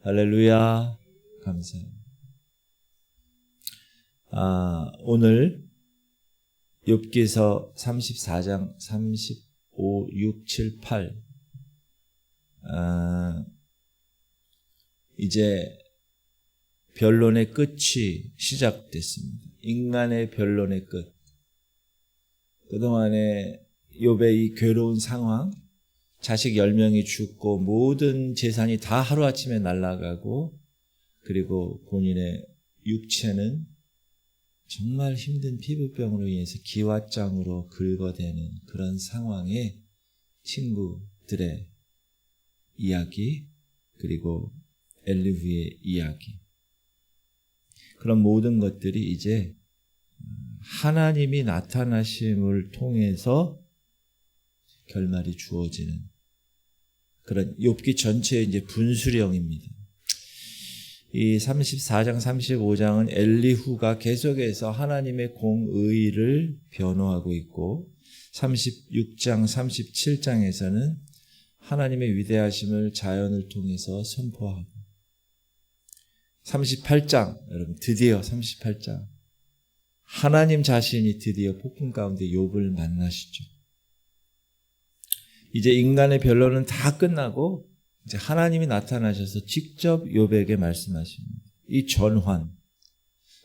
할렐루야. 감사합니다. 오늘 욥기서 34장 35, 6, 7, 8 이제 변론의 끝이 시작됐습니다. 인간의 변론의 끝. 그동안에 욥의 이 괴로운 상황, 자식 10명이 죽고 모든 재산이 다 하루아침에 날아가고, 그리고 본인의 육체는 정말 힘든 피부병으로 인해서 기왓장으로 긁어대는 그런 상황에 친구들의 이야기, 그리고 엘리후의 이야기, 그런 모든 것들이 이제 하나님이 나타나심을 통해서 결말이 주어지는 그런 욥기 전체의 이제 분수령입니다. 이 34장, 35장은 엘리후가 계속해서 하나님의 공의를 변호하고 있고, 36장, 37장에서는 하나님의 위대하심을 자연을 통해서 선포하고, 38장, 여러분 드디어 38장, 하나님 자신이 드디어 폭풍 가운데 욥을 만나시죠. 이제 인간의 변론은 다 끝나고 이제 하나님이 나타나셔서 직접 욥에게 말씀하십니다. 이 전환,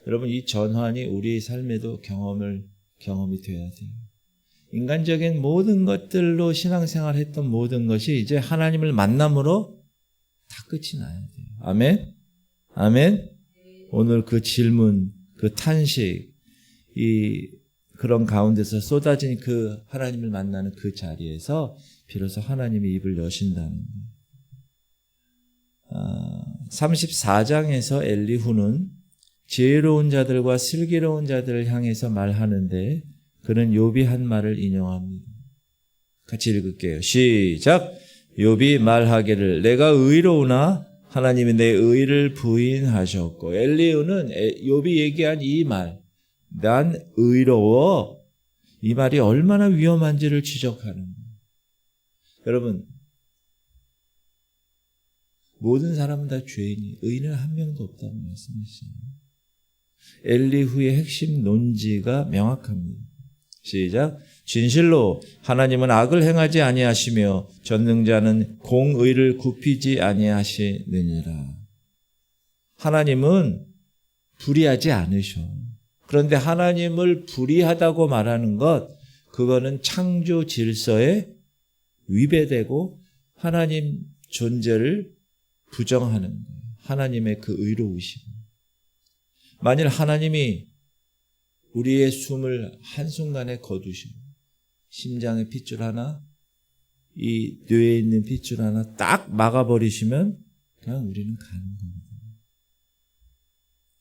여러분 이 전환이 우리의 삶에도 경험이 되어야 돼요. 인간적인 모든 것들로 신앙생활 했던 모든 것이 이제 하나님을 만남으로 다 끝이 나야 돼요. 아멘? 아멘? 오늘 그 질문, 그 탄식, 그런 가운데서 쏟아진 그 하나님을 만나는 그 자리에서 비로소 하나님이 입을 여신다는 거예요. 34장에서 엘리후는 지혜로운 자들과 슬기로운 자들을 향해서 말하는데, 그는 욥이 한 말을 인용합니다. 같이 읽을게요. 시작. 욥이 말하기를 내가 의로우나 하나님이 내 의를 부인하셨고, 엘리후는 욥이 얘기한 이 말, 난 의로워, 이 말이 얼마나 위험한지를 지적하는 거예요. 여러분, 모든 사람은 다 죄인이, 의인은 한 명도 없다고 말씀하시잖아요. 엘리후의 핵심 논지가 명확합니다. 시작. 진실로 하나님은 악을 행하지 아니하시며 전능자는 공의를 굽히지 아니하시느니라. 하나님은 불의하지 않으셔. 그런데 하나님을 불의하다고 말하는 것, 그거는 창조 질서에 위배되고 하나님 존재를 부정하는 거예요. 하나님의 그 의로우심. 만일 하나님이 우리의 숨을 한순간에 거두시고 심장에 핏줄 하나, 이 뇌에 있는 핏줄 하나 딱 막아버리시면 그냥 우리는 가는 겁니다.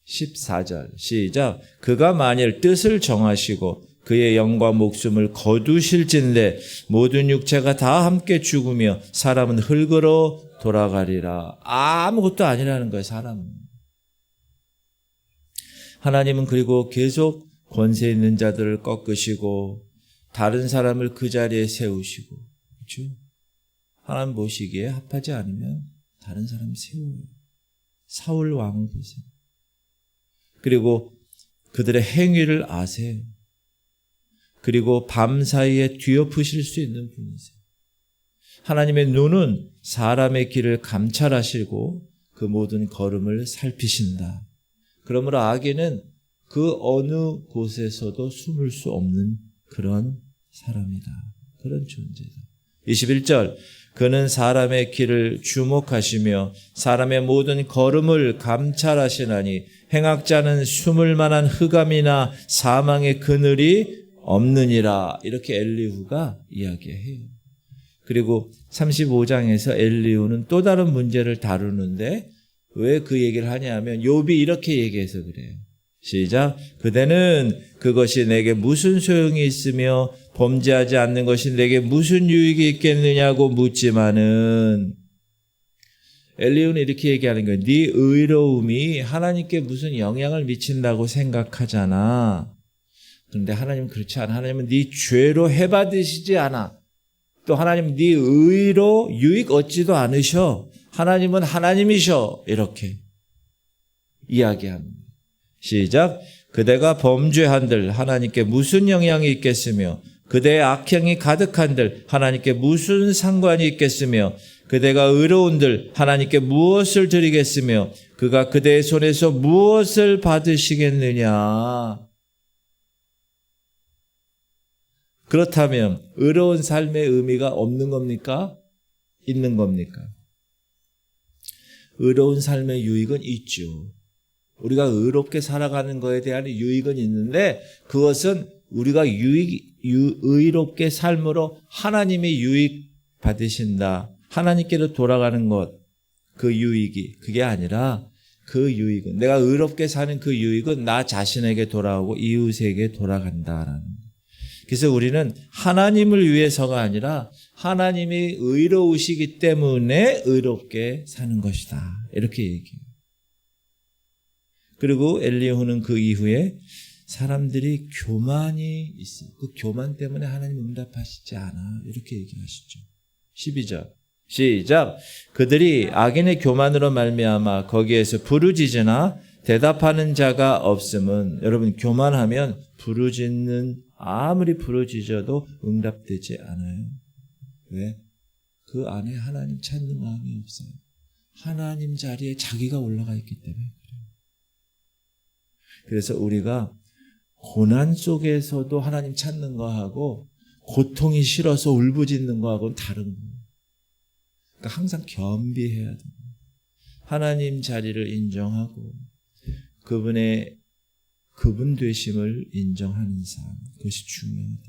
14절 시작. 그가 만일 뜻을 정하시고 그의 영과 목숨을 거두실진대 모든 육체가 다 함께 죽으며 사람은 흙으로 돌아가리라. 아무것도 아니라는 거예요, 사람은. 하나님은 그리고 계속 권세 있는 자들을 꺾으시고 다른 사람을 그 자리에 세우시고, 그렇죠? 하나님 보시기에 합하지 않으면 다른 사람 세워요. 사울 왕을 보세요. 그리고 그들의 행위를 아세요. 그리고 밤사이에 뒤엎으실 수 있는 분이세요. 하나님의 눈은 사람의 길을 감찰하시고 그 모든 걸음을 살피신다. 그러므로 악인은 그 어느 곳에서도 숨을 수 없는 그런 사람이다. 그런 존재다. 21절. 그는 사람의 길을 주목하시며 사람의 모든 걸음을 감찰하시나니 행악자는 숨을 만한 흑암이나 사망의 그늘이 없느니라. 이렇게 엘리후가 이야기해요. 그리고 35장에서 엘리후는 또 다른 문제를 다루는데 왜 그 얘기를 하냐면 욥이 이렇게 얘기해서 그래요. 시작. 그대는 그것이 내게 무슨 소용이 있으며 범죄하지 않는 것이 내게 무슨 유익이 있겠느냐고 묻지만은, 엘리후는 이렇게 얘기하는 거예요. 네 의로움이 하나님께 무슨 영향을 미친다고 생각하잖아. 그런데 하나님은 그렇지 않아. 하나님은 네 죄로 해받으시지 않아. 또 하나님 네 의로 유익 얻지도 않으셔. 하나님은 하나님이셔. 이렇게 이야기합니다. 시작. 그대가 범죄한들 하나님께 무슨 영향이 있겠으며 그대의 악행이 가득한들 하나님께 무슨 상관이 있겠으며 그대가 의로운들 하나님께 무엇을 드리겠으며 그가 그대의 손에서 무엇을 받으시겠느냐. 그렇다면 의로운 삶의 의미가 없는 겁니까? 있는 겁니까? 의로운 삶의 유익은 있죠. 우리가 의롭게 살아가는 것에 대한 유익은 있는데 그것은 우리가 의롭게 삶으로 하나님이 유익 받으신다. 하나님께로 돌아가는 것, 그 유익이 그게 아니라 그 유익은 내가 의롭게 사는 그 유익은 나 자신에게 돌아오고 이웃에게 돌아간다라는. 그래서 우리는 하나님을 위해서가 아니라 하나님이 의로우시기 때문에 의롭게 사는 것이다. 이렇게 얘기해요. 그리고 엘리야후는 그 이후에 사람들이 교만이 있어. 그 교만 때문에 하나님 응답하시지 않아. 이렇게 얘기하시죠. 12절. 시작. 그들이 악인의 교만으로 말미암아 거기에서 부르짖으나 대답하는 자가 없음은, 여러분 교만하면 부르짖는, 아무리 부르짖어도 응답되지 않아요. 왜? 그 안에 하나님 찾는 마음이 없어요. 하나님 자리에 자기가 올라가 있기 때문에 그래요. 그래서 우리가 고난 속에서도 하나님 찾는 거하고 고통이 싫어서 울부짖는 거하고는 다른 거예요. 그러니까 항상 겸비해야 돼요. 하나님 자리를 인정하고 그분 되심을 인정하는 삶, 그것이 중요하다.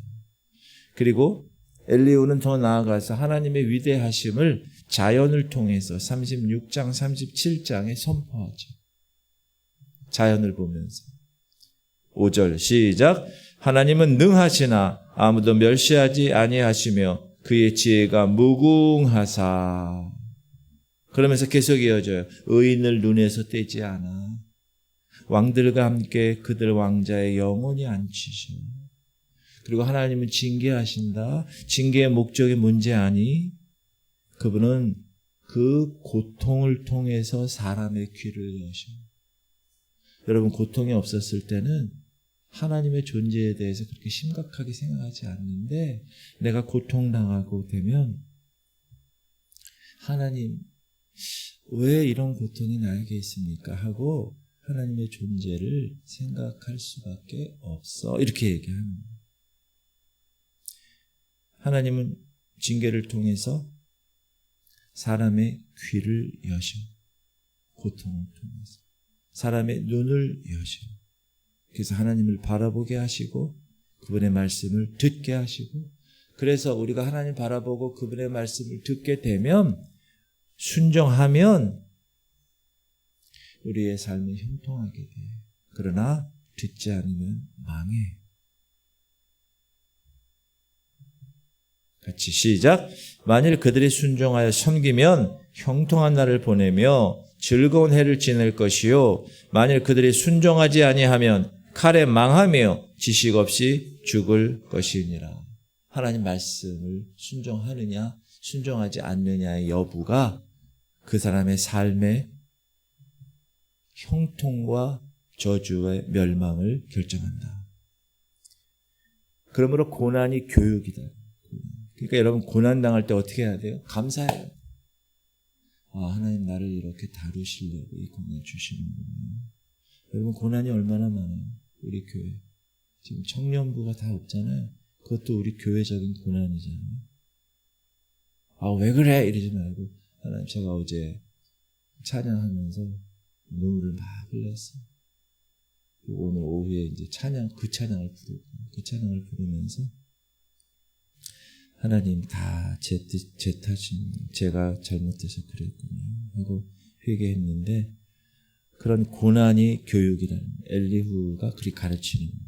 그리고 엘리야후는 더 나아가서 하나님의 위대하심을 자연을 통해서 36장, 37장에 선포하죠. 자연을 보면서. 5절 시작. 하나님은 능하시나 아무도 멸시하지 아니하시며 그의 지혜가 무궁하사. 그러면서 계속 이어져요. 의인을 눈에서 떼지 않아. 왕들과 함께 그들 왕자의 영원히 앉히셔. 그리고 하나님은 징계하신다. 징계의 목적이 뭔지 아니? 그분은 그 고통을 통해서 사람의 귀를 여셔. 여러분 고통이 없었을 때는 하나님의 존재에 대해서 그렇게 심각하게 생각하지 않는데 내가 고통당하고 되면 하나님 왜 이런 고통이 나에게 있습니까? 하고 하나님의 존재를 생각할 수밖에 없어. 이렇게 얘기하는 거예요. 하나님은 징계를 통해서 사람의 귀를 여셔. 고통을 통해서. 사람의 눈을 여셔. 그래서 하나님을 바라보게 하시고 그분의 말씀을 듣게 하시고, 그래서 우리가 하나님 바라보고 그분의 말씀을 듣게 되면, 순종하면 우리의 삶은 형통하게 돼. 그러나 듣지 않으면 망해. 같이 시작. 만일 그들이 순종하여 섬기면 형통한 날을 보내며 즐거운 해를 지낼 것이요, 만일 그들이 순종하지 아니하면 칼에 망하며 지식 없이 죽을 것이니라. 하나님 말씀을 순종하느냐 순종하지 않느냐의 여부가 그 사람의 삶의 형통과 저주의 멸망을 결정한다. 그러므로 고난이 교육이다. 그러니까 여러분 고난 당할 때 어떻게 해야 돼요? 감사해요. 하나님 나를 이렇게 다루시려고 이 고난 주시는군요. 여러분 고난이 얼마나 많아요. 우리 교회 지금 청년부가 다 없잖아요. 그것도 우리 교회적인 고난이잖아요. 왜 그래? 이러지 말고, 하나님 제가 어제 찬양하면서 눈물을 막 흘렸어요. 오늘 오후에 이제 그 찬양을 부르면서 하나님 다 제 탓인, 제가 잘못해서 그랬군요 하고 회개했는데, 그런 고난이 교육이라는, 엘리후가 그리 가르치는 거예요.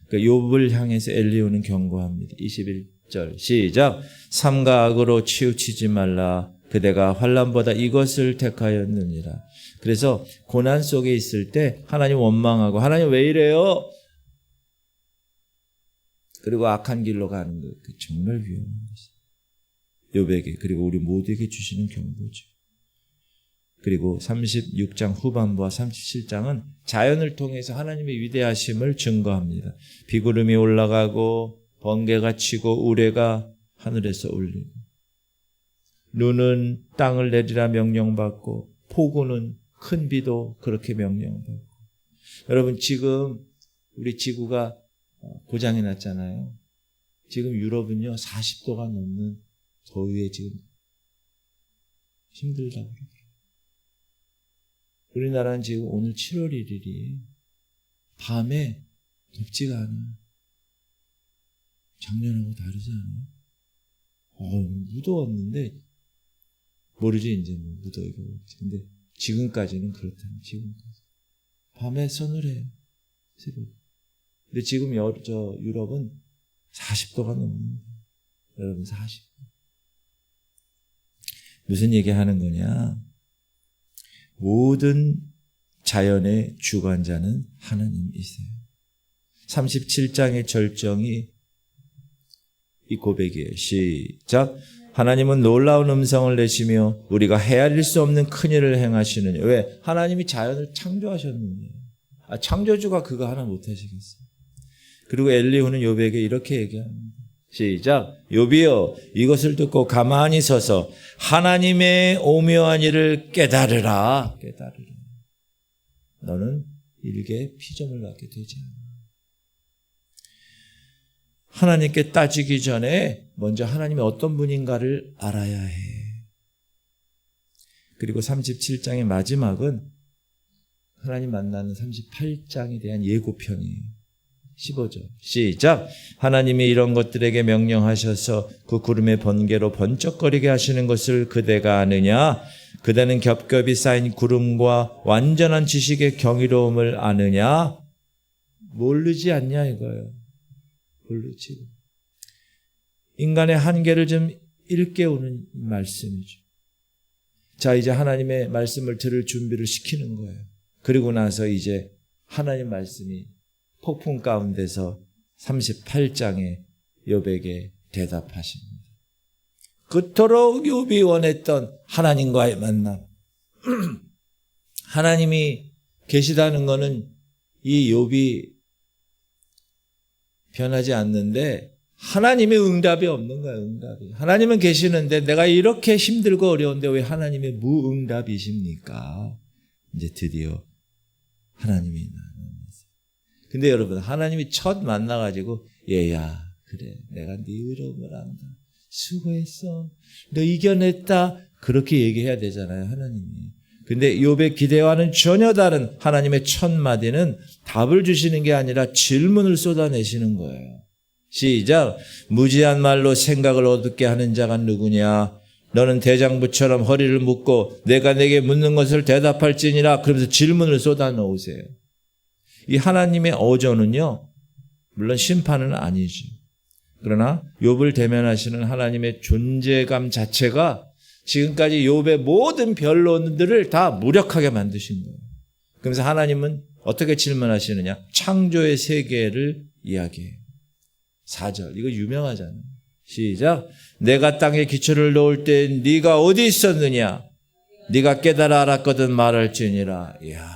그러니까 욥을 향해서 엘리후는 경고합니다. 21절 시작. 삼가 악으로 치우치지 말라. 그대가 환난보다 이것을 택하였느니라. 그래서 고난 속에 있을 때 하나님 원망하고, 하나님 왜 이래요? 그리고 악한 길로 가는 것, 정말 위험한 것이에요. 욥에게 그리고 우리 모두에게 주시는 경고죠. 그리고 36장 후반부와 37장은 자연을 통해서 하나님의 위대하심을 증거합니다. 비구름이 올라가고 번개가 치고 우레가 하늘에서 울리고 눈은 땅을 내리라 명령받고 폭우는 큰 비도 그렇게 명령받고. 여러분 지금 우리 지구가 고장이 났잖아요. 지금 유럽은요 40도가 넘는 더위에 지금 힘들다고 그래요. 우리나라는 지금 오늘 7월 1일이에요. 밤에 덥지가 않아요. 작년하고 다르지 않아요? 무더웠는데 모르지 이제 무더위가 올지. 근데 지금까지는 그렇다면 지금까지 밤에 서늘해요. 새벽. 근데 지금 유럽은 40도가 넘는 여러분 40도. 무슨 얘기하는 거냐? 모든 자연의 주관자는 하나님이세요. 37장의 절정이 이 고백이에요. 시작. 하나님은 놀라운 음성을 내시며 우리가 헤아릴 수 없는 큰일을 행하시느냐. 왜? 하나님이 자연을 창조하셨는데 창조주가 그거 하나 못하시겠어요. 그리고 엘리후는 욥에게 이렇게 얘기합니다. 시작. 욥이여 이것을 듣고 가만히 서서 하나님의 오묘한 일을 깨달으라. 너는 일개 피조물 같게 되지 않아. 하나님께 따지기 전에 먼저 하나님이 어떤 분인가를 알아야 해. 그리고 37장의 마지막은 하나님 만나는 38장에 대한 예고편이에요. 15절 시작. 하나님이 이런 것들에게 명령하셔서 그 구름의 번개로 번쩍거리게 하시는 것을 그대가 아느냐? 그대는 겹겹이 쌓인 구름과 완전한 지식의 경이로움을 아느냐? 모르지 않냐 이거예요. 모르지. 인간의 한계를 좀 일깨우는 말씀이죠. 자, 이제 하나님의 말씀을 들을 준비를 시키는 거예요. 그리고 나서 이제 하나님 말씀이 폭풍 가운데서 38장에 욥에게 대답하십니다. 그토록 욥이 원했던 하나님과의 만남. 하나님이 계시다는 것은 이 욥이 변하지 않는데 하나님의 응답이 없는 거예요. 응답이. 하나님은 계시는데 내가 이렇게 힘들고 어려운데 왜 하나님의 무응답이십니까? 이제 드디어 하나님이 나타났어요. 근데 여러분 하나님이 첫 만나가지고 얘야 그래 내가 네 어려움을 안다. 수고했어. 너 이겨냈다. 그렇게 얘기해야 되잖아요. 하나님이. 근데 욥의 기대와는 전혀 다른 하나님의 첫 마디는 답을 주시는 게 아니라 질문을 쏟아내시는 거예요. 시작. 무지한 말로 생각을 어둡게 하는 자가 누구냐? 너는 대장부처럼 허리를 묶고 내가 내게 묻는 것을 대답할지니라. 그러면서 질문을 쏟아놓으세요. 이 하나님의 어조는요. 물론 심판은 아니죠. 그러나 욥을 대면하시는 하나님의 존재감 자체가 지금까지 욥의 모든 변론들을 다 무력하게 만드신 거예요. 그러면서 하나님은 어떻게 질문하시느냐? 창조의 세계를 이야기해요. 4절 이거 유명하잖아요. 시작. 내가 땅에 기초를 놓을 때 네가 어디 있었느냐? 네가 깨달아 알았거든 말할지니라. 이야,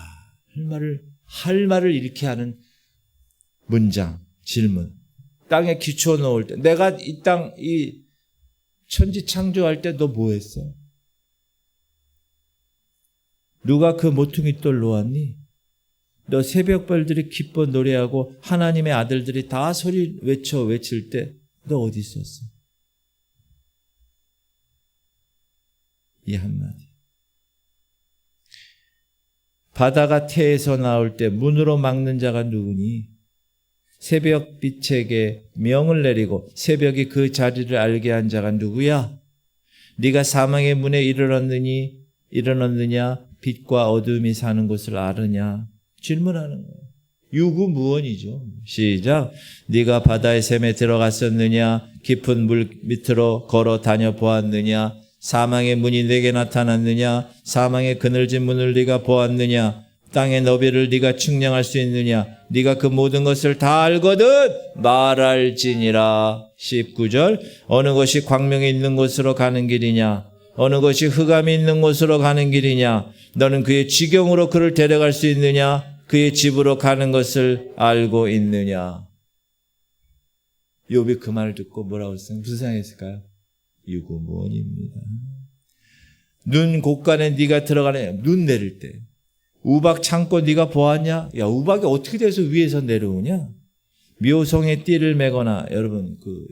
할 말을 이렇게 하는 문장, 질문. 땅에 기초 놓을 때 내가 이 천지 창조할 때 너 뭐 했어? 누가 그 모퉁이 돌 놓았니? 너 새벽별들이 기뻐 노래하고 하나님의 아들들이 다 소리 외칠 때 너 어디 있었어? 이 한마디. 바다가 태에서 나올 때 문으로 막는 자가 누구니? 새벽 빛에게 명을 내리고 새벽이 그 자리를 알게 한 자가 누구야? 네가 사망의 문에 이르렀느냐? 빛과 어둠이 사는 곳을 아느냐? 질문하는 거예요. 유구무원이죠. 시작. 네가 바다의 샘에 들어갔었느냐? 깊은 물 밑으로 걸어 다녀 보았느냐? 사망의 문이 내게 나타났느냐? 사망의 그늘진 문을 네가 보았느냐? 땅의 너비를 네가 측량할 수 있느냐? 네가 그 모든 것을 다 알거든 말할지니라. 19절 어느 것이 광명이 있는 곳으로 가는 길이냐? 어느 것이 흑암이 있는 곳으로 가는 길이냐? 너는 그의 지경으로 그를 데려갈 수 있느냐? 그의 집으로 가는 것을 알고 있느냐? 욥이 그 말을 듣고 뭐라고 했어요? 무슨 생각했을까요? 유구무원입니다. 눈 곳간에 네가 들어가네. 눈 내릴 때 우박 창고 네가 보았냐? 야, 우박이 어떻게 돼서 위에서 내려오냐? 묘송의 띠를 매거나, 여러분 그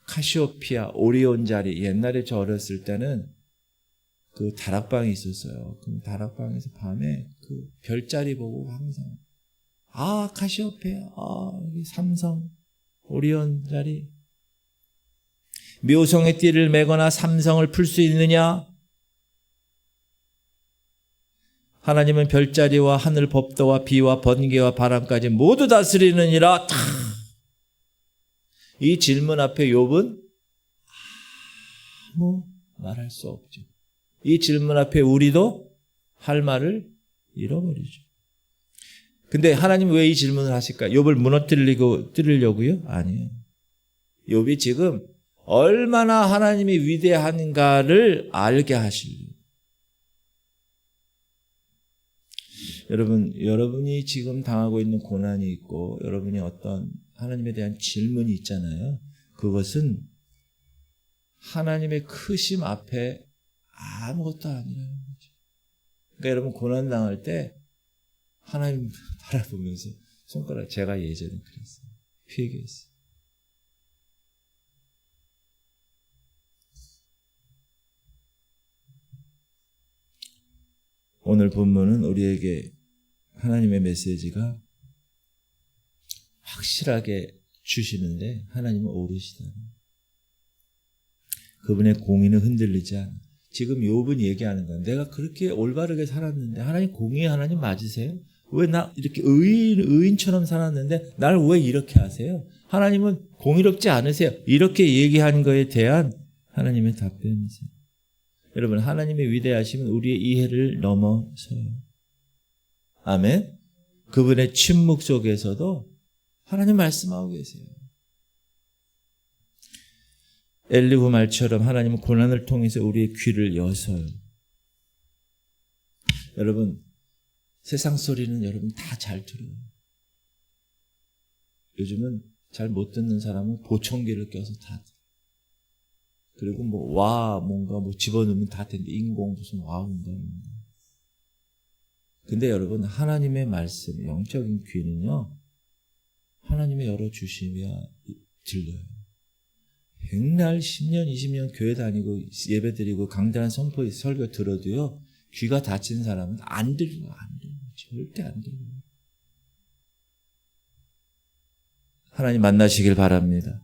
카시오피아 오리온 자리, 옛날에 저 어렸을 때는 그 다락방이 있었어요. 그 다락방에서 밤에 그 별자리 보고 항상 카시오페아, 여기 삼성, 오리온 자리. 묘성의 띠를 매거나 삼성을 풀 수 있느냐? 하나님은 별자리와 하늘 법도와 비와 번개와 바람까지 모두 다스리느니라. 이 질문 앞에 욥은 아무 말할 수 없죠. 이 질문 앞에 우리도 할 말을 잃어버리죠. 근데 하나님 왜 이 질문을 하실까? 욥을 무너뜨리려고요? 아니에요. 욥이 지금 얼마나 하나님이 위대한가를 알게 하시려고. 여러분이 지금 당하고 있는 고난이 있고 여러분이 어떤 하나님에 대한 질문이 있잖아요. 그것은 하나님의 크심 앞에 아무것도 아니라는 거죠. 그러니까 여러분 고난 당할 때 하나님 바라보면서 손가락, 제가 예전에 그랬어요. 회개했어요. 오늘 본문은 우리에게 하나님의 메시지가 확실하게 주시는데 하나님은 오르시다. 그분의 공의는 흔들리지 않아. 지금 욥은 얘기하는 건 내가 그렇게 올바르게 살았는데 하나님 공의 하나님 맞으세요? 왜 나 이렇게 의인처럼 살았는데 나를 왜 이렇게 하세요? 하나님은 공의롭지 않으세요? 이렇게 얘기한 거에 대한 하나님의 답변이세요. 여러분, 하나님의 위대하심은 우리의 이해를 넘어서요. 아멘. 그분의 침묵 속에서도 하나님 말씀하고 계세요. 엘리후 말처럼 하나님은 고난을 통해서 우리의 귀를 여서요. 여러분, 세상 소리는 여러분 다 잘 들어요. 요즘은 잘 못 듣는 사람은 보청기를 껴서 다 들어요. 그리고 뭔가 집어넣으면 다 되는데 인공 무슨 와운가. 근데 여러분, 하나님의 말씀, 영적인 귀는요, 하나님의 열어주시면 들려요. 백날 10년, 20년 교회 다니고 예배 드리고 강단한 선포 설교 들어도요, 귀가 닫힌 사람은 안 들려요. 절대 안 들려요. 하나님 만나시길 바랍니다.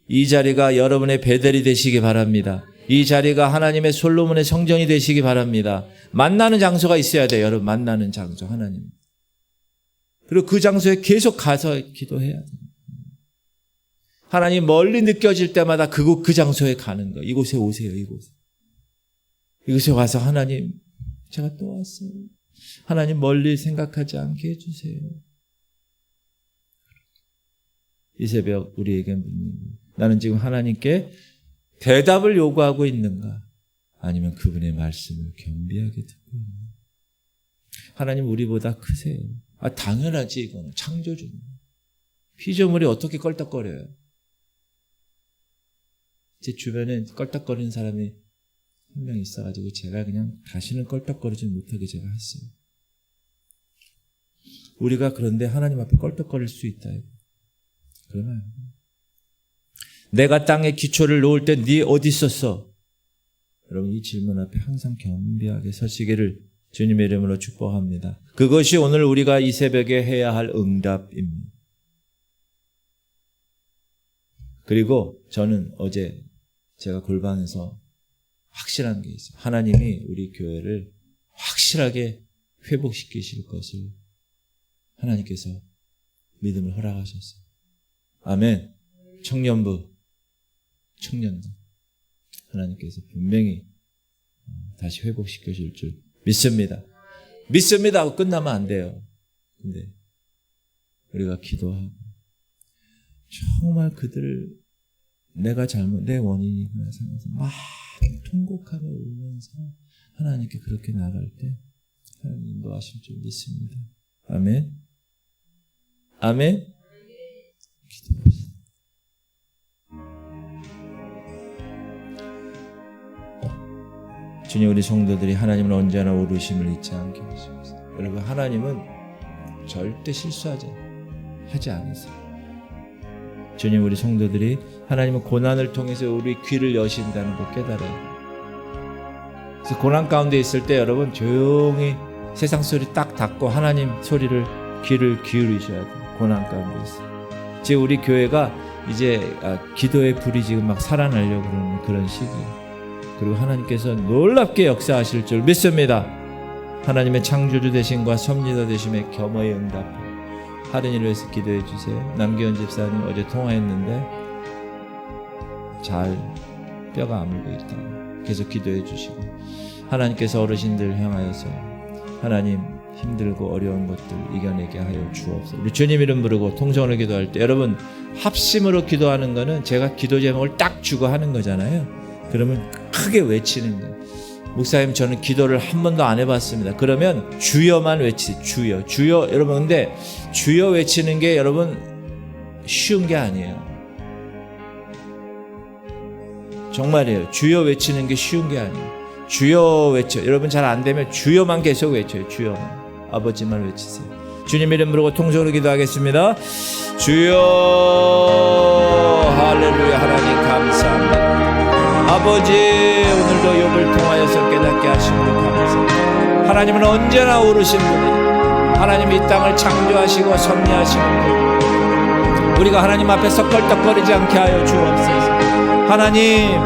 이 자리가 여러분의 베델이 되시기 바랍니다. 이 자리가 하나님의 솔로몬의 성전이 되시기 바랍니다. 만나는 장소가 있어야 돼요. 여러분, 만나는 장소 하나님. 그리고 그 장소에 계속 가서 기도해야 돼요. 하나님 멀리 느껴질 때마다 그 장소에 가는 거예요. 이곳에 오세요. 이곳에 와서 하나님, 제가 또 왔어요. 하나님 멀리 생각하지 않게 해주세요. 이 새벽 우리에게 묻는 거예요. 나는 지금 하나님께 대답을 요구하고 있는가? 아니면 그분의 말씀을 겸비하게 듣고 있는가? 하나님 우리보다 크세요. 당연하지. 이거는 창조주입니다. 피조물이 어떻게 껄떡거려요? 제 주변에 껄떡거리는 사람이 한 명 있어가지고 제가 그냥 다시는 껄떡거리지 못하게 제가 했어요. 우리가 그런데 하나님 앞에 껄떡거릴 수 있다. 그러면 내가 땅에 기초를 놓을 때 네 어디 있었어? 여러분, 이 질문 앞에 항상 겸비하게 서시기를 주님의 이름으로 축복합니다. 그것이 오늘 우리가 이 새벽에 해야 할 응답입니다. 그리고 저는 어제 제가 골방에서 확실한 게 있어요. 하나님이 우리 교회를 확실하게 회복시키실 것을 하나님께서 믿음을 허락하셨어요. 아멘. 청년도 하나님께서 분명히 다시 회복시켜 줄 줄 믿습니다. 믿습니다 하고 끝나면 안 돼요. 근데 우리가 기도하고 정말 그들을 내가 내 원인이구나 생각해서 막 통곡하며 울면서 하나님께 그렇게 나갈 때 하나님 인도하실 줄 믿습니다. 아멘. 아멘. 기도합시다. 주님, 우리 성도들이 하나님은 언제나 오르심을 잊지 않게 하시옵소서. 여러분, 하나님은 절대 실수하지 않으세요. 주님, 우리 성도들이 하나님은 고난을 통해서 우리 귀를 여신다는 걸 깨달아요. 그래서 고난 가운데 있을 때 여러분 조용히 세상 소리 딱 닫고 하나님 소리를 귀를 기울이셔야 돼요. 고난 가운데 있어요. 지금 우리 교회가 이제 기도의 불이 지금 막 살아나려고 그러는 그런 시기예요. 그리고 하나님께서 놀랍게 역사하실 줄 믿습니다. 하나님의 창조주 되심과 섭리자 되심에 겸허히 응답하고 하는 일을 위해서 기도해 주세요. 남기현 집사님 어제 통화했는데 잘 뼈가 아물고 있다고 계속 기도해 주시고, 하나님께서 어르신들 향하여서 하나님 힘들고 어려운 것들 이겨내게 하여 주옵소서. 우리 주님 이름 부르고 통성으로 기도할 때 여러분 합심으로 기도하는 거는 제가 기도 제목을 딱 주고 하는 거잖아요. 그러면 크게 외치는 거예요. 목사님 저는 기도를 한 번도 안 해봤습니다. 그러면 주여만 주여 여러분, 근데 주여 외치는 게 여러분 쉬운 게 아니에요. 정말이에요. 주여 외치는 게 쉬운 게 아니에요. 주여 외쳐. 여러분 잘 안 되면 주여만 계속 외쳐요. 주여만. 아버지만 외치세요. 주님 이름 부르고 통성으로 기도하겠습니다. 주여. 할렐루야. 하나님 감사합니다. 아버지, 오늘도 욥을 통하여서 깨닫게 하심으로 감사합니다. 하나님은 언제나 오르신 분이에요. 하나님 이 땅을 창조하시고 섭리하시는 분, 우리가 하나님 앞에서 껄떡거리지 않게 하여 주옵소서. 하나님,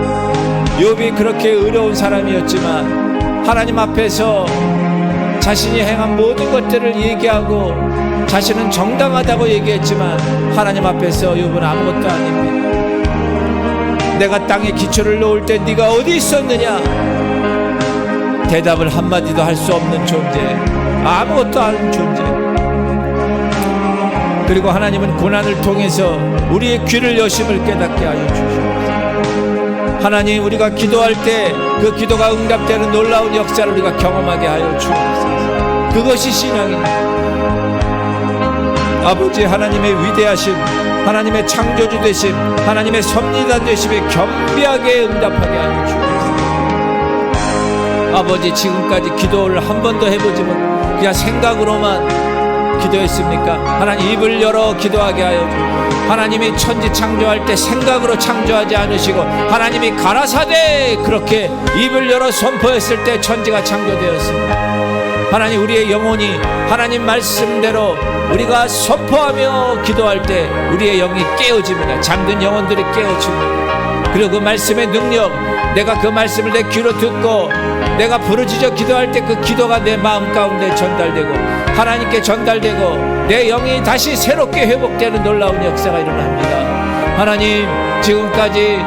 욥이 그렇게 의로운 사람이었지만 하나님 앞에서 자신이 행한 모든 것들을 얘기하고 자신은 정당하다고 얘기했지만 하나님 앞에서 욥은 아무것도 아닙니다. 내가 땅에 기초를 놓을 때 네가 어디 있었느냐? 대답을 한마디도 할 수 없는 존재, 아무것도 아닌 존재. 그리고 하나님은 고난을 통해서 우리의 귀를 여심을 깨닫게 하여 주시옵소서. 하나님, 우리가 기도할 때 그 기도가 응답되는 놀라운 역사를 우리가 경험하게 하여 주옵소서. 그것이 신앙입니다. 아버지, 하나님의 위대하신, 하나님의 창조주 되심, 하나님의 섭리자 되심에 겸비하게 응답하게 하여 주옵소서. 아버지, 지금까지 기도를 한 번도 해보지 못, 그냥 생각으로만 기도했습니까? 하나님, 입을 열어 기도하게 하여 주옵소서. 하나님이 천지 창조할 때 생각으로 창조하지 않으시고 하나님이 가라사대 그렇게 입을 열어 선포했을 때 천지가 창조되었습니다. 하나님, 우리의 영혼이 하나님 말씀대로 우리가 선포하며 기도할 때 우리의 영이 깨어집니다. 잠든 영혼들이 깨어집니다. 그리고 그 말씀의 능력, 내가 그 말씀을 내 귀로 듣고 내가 부르짖어 기도할 때 그 기도가 내 마음 가운데 전달되고 하나님께 전달되고 내 영이 다시 새롭게 회복되는 놀라운 역사가 일어납니다. 하나님, 지금까지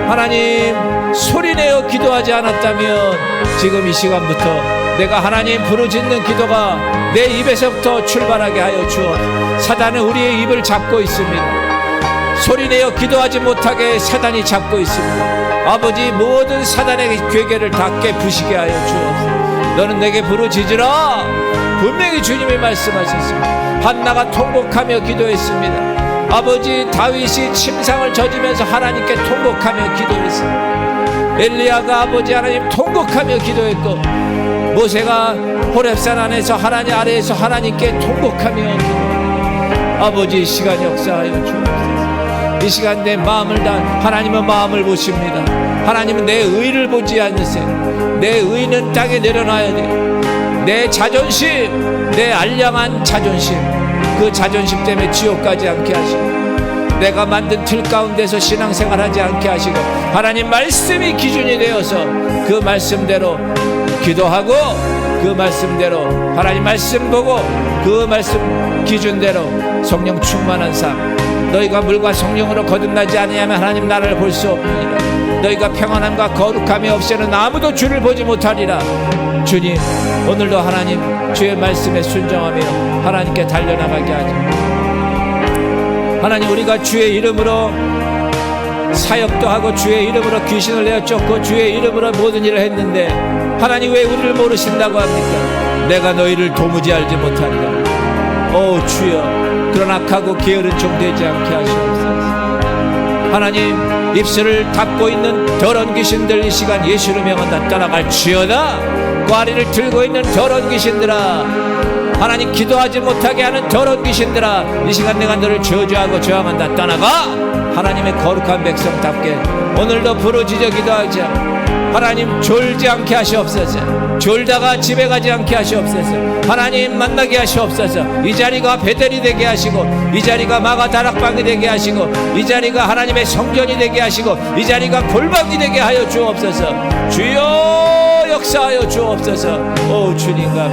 하나님 소리내어 기도하지 않았다면 지금 이 시간부터 내가 하나님 부르짖는 기도가 내 입에서부터 출발하게 하여 주어. 사단은 우리의 입을 잡고 있습니다. 소리내어 기도하지 못하게 사단이 잡고 있습니다. 아버지, 모든 사단의 괴계를 다 깨부시게 하여 주옵소서. 너는 내게 부르짖으라. 분명히 주님이 말씀하셨습니다. 한나가 통곡하며 기도했습니다. 아버지, 다윗이 침상을 젖으면서 하나님께 통곡하며 기도했습니다. 엘리야가 아버지 하나님 통곡하며 기도했고, 모세가 호렙산 안에서 하나님 아래에서 하나님께 통곡하며 기도했습니다. 아버지, 이 시간 역사하여 주옵소서. 이 시간 내 마음을 다, 하나님은 마음을 보십니다. 하나님은 내 의를 보지 않으세요. 내 의는 땅에 내려놔야 돼요. 내 자존심, 내 알량한 자존심, 그 자존심 때문에 지옥 가지 않게 하시고 내가 만든 틀 가운데서 신앙생활하지 않게 하시고 하나님 말씀이 기준이 되어서 그 말씀대로 기도하고 그 말씀대로 하나님 말씀 보고 그 말씀 기준대로 성령 충만한 삶. 너희가 물과 성령으로 거듭나지 아니하면 하나님 나라를 볼 수 없느니라. 너희가 평안함과 거룩함이 없이는 아무도 주를 보지 못하리라. 주님, 오늘도 하나님 주의 말씀에 순종하며 하나님께 달려나가게 하죠. 하나님, 우리가 주의 이름으로 사역도 하고 주의 이름으로 귀신을 내어 쫓고 주의 이름으로 모든 일을 했는데 하나님 왜 우리를 모르신다고 합니까? 내가 너희를 도무지 알지 못하리라. 오 주여, 그런 악하고 게으른 종 되지 않게 하시옵소서. 하나님, 입술을 닫고 있는 더러운 귀신들 이 시간 예수로 명한다. 떠나갈지어다. 꽈리를 들고 있는 더러운 귀신들아, 하나님 기도하지 못하게 하는 더러운 귀신들아, 이 시간 내가 너를 저주하고 저항한다. 떠나가. 하나님의 거룩한 백성답게 오늘도 부르짖어 기도하자. 하나님, 졸지 않게 하시옵소서. 졸다가 집에 가지 않게 하시옵소서. 하나님, 만나게 하시옵소서. 이 자리가 베델이 되게 하시고, 이 자리가 마가 다락방이 되게 하시고, 이 자리가 하나님의 성전이 되게 하시고, 이 자리가 골방이 되게 하여 주옵소서. 주여 역사하여 주옵소서. 오 주님과